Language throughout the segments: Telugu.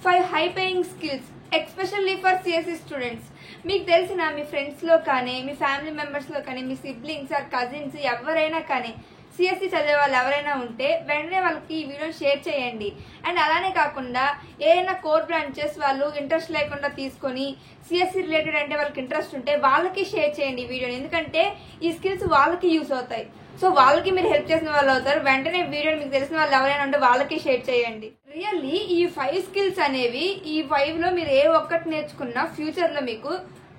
5 high paying skills especially for CSE students. మీకు తెలిసిన మీ ఫ్రెండ్స్లో కానీ మీ ఫ్యామిలీ మెంబర్స్లో కానీ మీ సిబ్లింగ్స్ ఆర్ కజిన్స్ ఎవరైనా కానీ సిఎస్సి చదివే వాళ్ళు ఎవరైనా ఉంటే వెంటనే వాళ్ళకి ఈ వీడియోని షేర్ చేయండి. అండ్ అలానే కాకుండా ఏదైనా కోర్ బ్రాంచెస్ వాళ్ళు ఇంట్రెస్ట్ లేకుండా తీసుకొని సిఎస్సి రిలేటెడ్ అంటే వాళ్ళకి ఇంట్రెస్ట్ ఉంటే వాళ్ళకి షేర్ చేయండి ఈ వీడియోని. ఎందుకంటే ఈ స్కిల్స్ వాళ్ళకి యూస్ అవుతాయి. సో వాళ్ళకి మీరు హెల్ప్ చేసిన వాళ్ళు అవుతారు. వెంటనే వీడియోని మీకు తెలిసిన వాళ్ళు ఎవరైనా ఉంటే వాళ్ళకి షేర్ చేయండి. రియల్లీ ఈ 5 స్కిల్స్ అనేవి ఈ 5లో మీరు ఏ ఒక్కటి నేర్చుకున్నా ఫ్యూచర్లో మీకు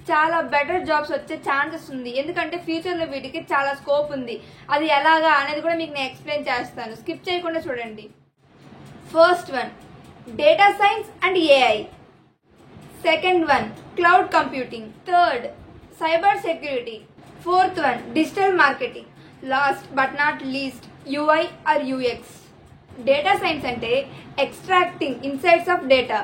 చాలా బెటర్ జాబ్స్ వచ్చే ఛాన్సెస్ ఉంది. ఎందుకంటే ఫ్యూచర్లో వీటికి చాలా స్కోప్ ఉంది. అది ఎలాగా అనేది కూడా మీకు నేను ఎక్స్ప్లెయిన్ చేస్తాను. స్కిప్ చేయకుండా చూడండి. First one data science and AI. Second one cloud computing. Third cyber security. Fourth one digital marketing. Last but not least UI or UX. Data science అంటే extracting insights of data.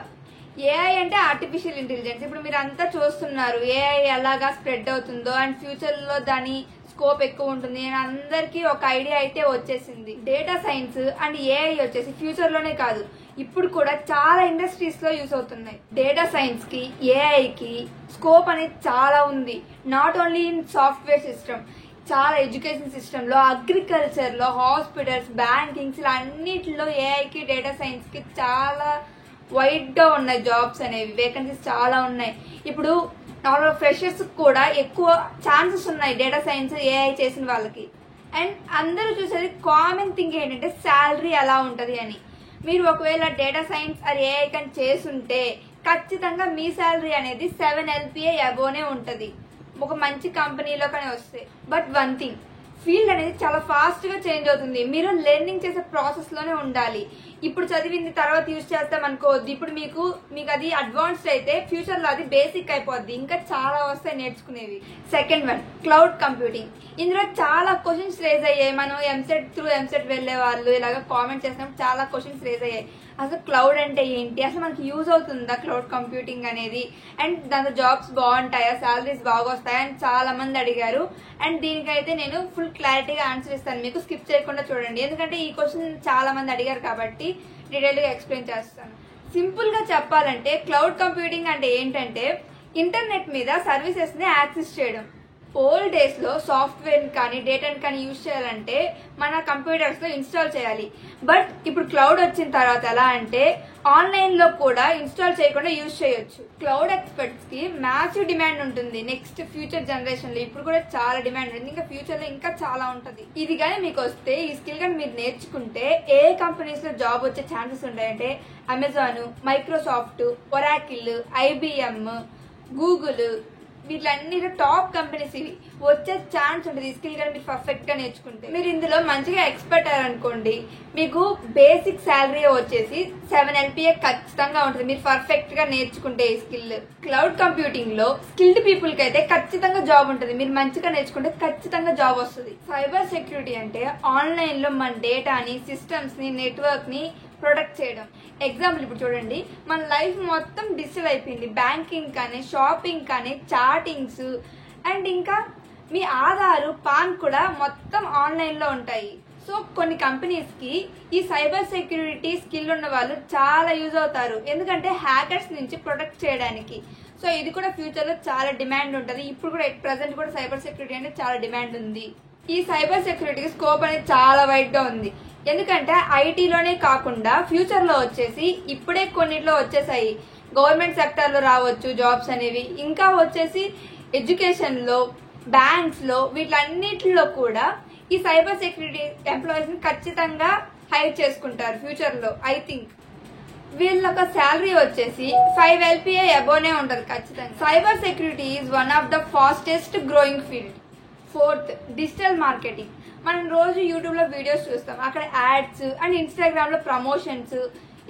AI అంటే ఆర్టిఫిషియల్ ఇంటెలిజెన్స్. ఇప్పుడు మీరు అంతా చూస్తున్నారు ఏఐ ఎలాగా స్ప్రెడ్ అవుతుందో అండ్ ఫ్యూచర్లో దాని స్కోప్ ఎక్కువ ఉంటుంది అని అందరికీ ఒక ఐడియా అయితే వచ్చేసింది. డేటా సైన్స్ అండ్ ఏఐ వచ్చేసి ఫ్యూచర్లోనే కాదు ఇప్పుడు కూడా చాలా ఇండస్ట్రీస్లో యూస్ అవుతున్నాయి. డేటా సైన్స్కి ఏఐకి స్కోప్ అనేది చాలా ఉంది. Not only in software system, చాలా ఎడ్యుకేషన్ సిస్టంలో, అగ్రికల్చర్లో, హాస్పిటల్స్, బ్యాంకింగ్స్ ఇలా అన్నిటిలో ఏఐకి డేటా సైన్స్కి చాలా వైడ్గా ఉన్నాయి జాబ్స్ అనేవి. వేకెన్సీస్ చాలా ఉన్నాయి. ఇప్పుడు నార్మల్ ఫ్రెషర్స్ కూడా ఎక్కువ ఛాన్సెస్ ఉన్నాయి డేటా సైన్స్ ఏఐ చేసిన వాళ్ళకి. అండ్ అందరూ చూసేది కామన్ థింగ్ ఏంటంటే శాలరీ ఎలా ఉంటుంది అని. మీరు ఒకవేళ డేటా సైన్స్ అది ఏఐ కానీ చేసుంటే ఖచ్చితంగా మీ శాలరీ అనేది 7 LPA అబోనే ఉంటుంది ఒక మంచి కంపెనీలో కానీ వస్తే. బట్ వన్ థింగ్, ఫీల్డ్ అనేది చాలా ఫాస్ట్ గా చేంజ్ అవుతుంది. మీరు లెర్నింగ్ చేసే ప్రాసెస్ లోనే ఉండాలి. ఇప్పుడు చదివింది తర్వాత యూజ్ చేస్తాం అనుకోవద్దు. ఇప్పుడు మీకు అది అడ్వాన్స్డ్ అయితే ఫ్యూచర్ లో అది బేసిక్ అయిపోద్ది. ఇంకా చాలా వస్తాయి నేర్చుకునేవి. Second one cloud computing. ఇందులో చాలా క్వశ్చన్స్ రేజ్ అయ్యాయి. మనం ఎంసెట్ వెళ్లే వాళ్ళు ఇలాగ కామెంట్ చేసినప్పుడు చాలా క్వశ్చన్స్ రేజ్ అయ్యాయి. అసలు క్లౌడ్ అంటే ఏంటి, అసలు మనకి యూజ్ అవుతుందా క్లౌడ్ కంప్యూటింగ్ అనేది, అండ్ దాంట్లో జాబ్స్ బాగుంటాయా, సాలరీస్ బాగా వస్తాయా అని చాలా మంది అడిగారు. అండ్ దీనికైతే నేను ఫుల్ క్లారిటీగా ఆన్సర్ ఇస్తాను, మీకు స్కిప్ చేయకుండా చూడండి. ఎందుకంటే ఈ క్వశ్చన్ చాలా మంది అడిగారు కాబట్టి డీటెయిల్ గా ఎక్స్ప్లెయిన్ చేస్తాను. సింపుల్ గా చెప్పాలంటే క్లౌడ్ కంప్యూటింగ్ అంటే ఏంటంటే ఇంటర్నెట్ మీద సర్వీసెస్ ని యాక్సెస్ చేయడం. ఓల్డ్ డేస్ లో సాఫ్ట్వేర్ కానీ డేటాని కానీ యూజ్ చేయాలంటే మన కంప్యూటర్స్ లో ఇన్స్టాల్ చేయాలి. బట్ ఇప్పుడు క్లౌడ్ వచ్చిన తర్వాత ఎలా అంటే ఆన్లైన్ లో కూడా ఇన్స్టాల్ చేయకుండా యూజ్ చేయొచ్చు. క్లౌడ్ ఎక్స్పర్ట్స్ కి మ్యాసివ్ డిమాండ్ ఉంటుంది నెక్స్ట్ ఫ్యూచర్ జనరేషన్ లో. ఇప్పుడు కూడా చాలా డిమాండ్ ఉంది, ఇంకా ఫ్యూచర్ లో ఇంకా చాలా ఉంటది. ఇది కానీ మీకు వస్తే ఈ స్కిల్ కానీ మీరు నేర్చుకుంటే ఏ కంపెనీస్ లో జాబ్ వచ్చే ఛాన్సెస్ ఉంటాయంటే Amazon, Microsoft, Oracle, IBM, Google, వీటిలన్నిటిలో టాప్ కంపెనీస్ ఇవి వచ్చే ఛాన్స్ ఉంటుంది. ఈ స్కిల్ కానీ మీరు పర్ఫెక్ట్ గా నేర్చుకుంటే. మీరు ఇందులో మంచిగా ఎక్స్పర్ట్ అయ్యారనుకోండి మీకు బేసిక్ శాలరీ వచ్చేసి 7 LPA ఖచ్చితంగా ఉంటుంది మీరు పర్ఫెక్ట్ గా నేర్చుకుంటే ఈ స్కిల్. క్లౌడ్ కంప్యూటింగ్ లో స్కిల్డ్ పీపుల్ కి అయితే ఖచ్చితంగా జాబ్ ఉంటుంది. మీరు మంచిగా నేర్చుకుంటే ఖచ్చితంగా జాబ్ వస్తుంది. సైబర్ సెక్యూరిటీ అంటే ఆన్లైన్ లో మన డేటాని, సిస్టమ్స్ ని, నెట్వర్క్ ని ప్రొటెక్ట్ చేయడం. ఎగ్జాంపుల్ ఇప్పుడు చూడండి, మన లైఫ్ మొత్తం డిజిటల్ అయిపోయింది. బ్యాంకింగ్ కానీ, షాపింగ్ కానీ, చాటింగ్స్ అండ్ ఇంకా మీ ఆధార్, పాన్ కూడా మొత్తం ఆన్లైన్ లో ఉంటాయి. సో కొన్ని కంపెనీస్ కి ఈ సైబర్ సెక్యూరిటీ స్కిల్ ఉన్న వాళ్ళు చాలా యూజ్ అవుతారు. ఎందుకంటే హ్యాకర్స్ నుంచి ప్రొటెక్ట్ చేయడానికి. సో ఇది కూడా ఫ్యూచర్ లో చాలా డిమాండ్ ఉంటుంది. ఇప్పుడు కూడా ప్రెసెంట్ కూడా సైబర్ సెక్యూరిటీ అంటే చాలా డిమాండ్ ఉంది. ఈ సైబర్ సెక్యూరిటీకి స్కోప్ అనేది చాలా వైడ్ గా ఉంది. ఎందుకంటే ఐటీలోనే కాకుండా ఫ్యూచర్ లో వచ్చేసి ఇప్పుడే కొన్నిట్లో వచ్చేసాయి. గవర్నమెంట్ సెక్టర్ లో రావచ్చు జాబ్స్ అనేవి. ఇంకా వచ్చేసి ఎడ్యుకేషన్ లో, బ్యాంక్స్ లో, వీటిలన్నిటిలో కూడా ఈ సైబర్ సెక్యూరిటీ ఎంప్లాయీస్ ని ఖచ్చితంగా హైర్ చేసుకుంటారు ఫ్యూచర్ లో. ఐ థింక్ వీళ్ళొక శాలరీ వచ్చేసి 5 LPA అబోనే ఉంటది ఖచ్చితంగా. Cyber security is one of the fastest growing field. Fourth digital marketing. మనం రోజు యూట్యూబ్ లో వీడియోస్ చూస్తాం, అక్కడ యాడ్స్ అండ్ ఇన్స్టాగ్రామ్ లో ప్రమోషన్స్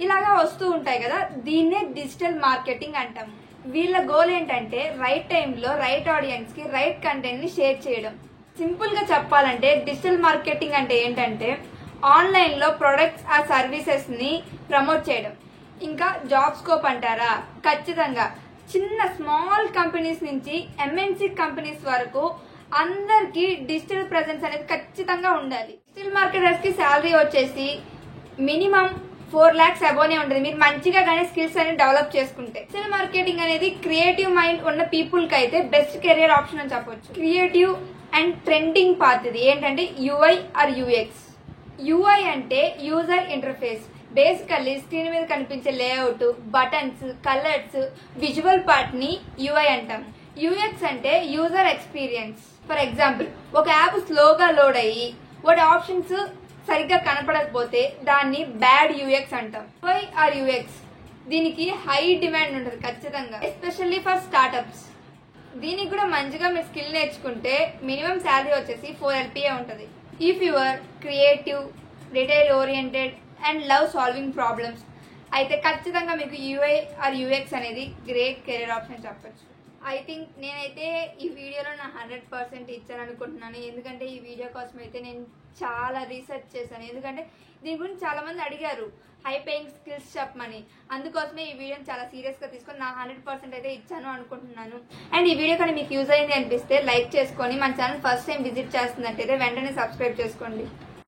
ఇలాగా వస్తూ ఉంటాయి కదా, దీన్నే డిజిటల్ మార్కెటింగ్ అంటాం. వీళ్ళ గోల్ ఏంటంటే రైట్ టైంలో రైట్ ఆడియన్స్ కి రైట్ కంటెంట్ ని షేర్ చేయడం. సింపుల్ గా చెప్పాలంటే డిజిటల్ మార్కెటింగ్ అంటే ఏంటంటే ఆన్లైన్ లో ప్రొడక్ట్స్ ఆ సర్వీసెస్ ని ప్రమోట్ చేయడం. ఇంకా జాబ్ స్కోప్ అంటారా, ఖచ్చితంగా చిన్న స్మాల్ కంపెనీస్ నుంచి MNC కంపెనీస్ వరకు అందరికి డిజిటల్ ప్రెజెన్స్ అనేది ఖచ్చితంగా ఉండాలి. డిజిటల్ మార్కెటర్స్ కి శాలరీ వచ్చేసి మినిమం 4 lakhs అబోనే ఉంటుంది మీరు మంచిగా కానీ స్కిల్స్ అనేది డెవలప్ చేసుకుంటే. డిజిటల్ మార్కెటింగ్ అనేది క్రియేటివ్ మైండ్ ఉన్న పీపుల్ కి అయితే బెస్ట్ కెరియర్ ఆప్షన్ అని చెప్పొచ్చు. క్రియేటివ్ అండ్ ట్రెండింగ్ పాత్ ఇది ఏంటంటే యూఐ ఆర్ యూఎక్స్. యూఐ అంటే యూజర్ ఇంటర్ఫేస్, బేసికల్లీ స్క్రీన్ మీద కనిపించే layout, buttons, colours, visual part ని యూఐ అంటాం. యూఎక్స్ అంటే యూజర్ ఎక్స్పీరియన్స్. ఫర్ ఎగ్జాంపుల్ ఒక యాప్ స్లోగా లోడ్ అయ్యి వాటి ఆప్షన్స్ సరిగ్గా కనపడకపోతే దాన్ని బ్యాడ్ యూఎక్స్ అంటాం. యూఐ ఆర్ యూఎక్స్ దీనికి హై డిమాండ్ ఉంటుంది ఖచ్చితంగా, ఎస్పెషల్లీ ఫర్ స్టార్ట్అప్స్. దీనికి కూడా మంచిగా మీరు స్కిల్ నేర్చుకుంటే మినిమం శాలరీ వచ్చేసి 4 LPA ఉంటుంది. If you are creative, detail oriented and love solving problems అయితే ఖచ్చితంగా మీకు యూఐ ఆర్ యూఎక్స్ అనేది గ్రేట్ కెరీర్ ఆప్షన్ చెప్పొచ్చు. ఐ థింక్ నేనైతే ఈ వీడియోలో నా 100% ఇచ్చాను అనుకుంటున్నాను. ఎందుకంటే ఈ వీడియో కోసం అయితే నేను చాలా రీసెర్చ్ చేశాను. ఎందుకంటే దీని గురించి చాలా మంది అడిగారు హై పేయింగ్ స్కిల్స్ చెప్పమని. అందుకోసమే ఈ వీడియోని చాలా సీరియస్గా తీసుకొని నా 100% అయితే ఇచ్చాను అనుకుంటున్నాను. అండ్ ఈ వీడియో కానీ మీకు యూజ్ అయింది అనిపిస్తే లైక్ చేసుకొని మన ఛానల్ ఫస్ట్ టైం విజిట్ చేస్తున్నట్టయితే వెంటనే సబ్స్క్రైబ్ చేసుకోండి.